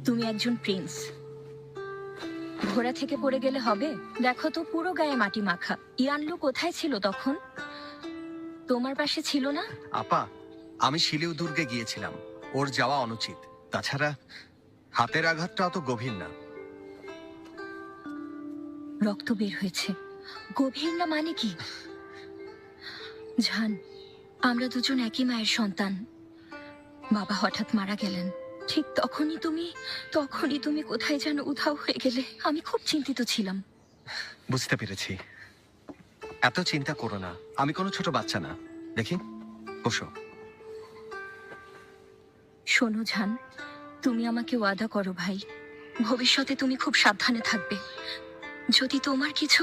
তুমি একজন প্রিন্স, ঘোড়া থেকে পড়ে গেলে হবে? দেখো তো, পুরো গায়ে মাটি মাখা। ইয়ানলু কোথায় ছিল তখন? তোমার পাশে ছিল না? আপা, আমি শিলিউ দুর্গে গিয়েছিলাম, ওর যাওয়া অনুচিত। তাছাড়া হাতের আঘাতটা অত গভীর না। রক্ত বের হয়েছে, গভীর না মানে কি? জান, আমরা দুজন একই মায়ের সন্তান। বাবা হঠাৎ মারা গেলেন, ঠিক তখনই তুমি কোথায় যেন উধাও হয়ে গেলে। আমি খুব চিন্তিত ছিলাম। বুঝতে পেরেছি। এত চিন্তা করো না, আমি কোনো ছোট বাচ্চা না। দেখি, বসো। শোনো জান, তুমি আমাকে ওয়াদা করো ভাই, ভবিষ্যতে তুমি খুব সাবধানে থাকবে। যদি তোমার কিছু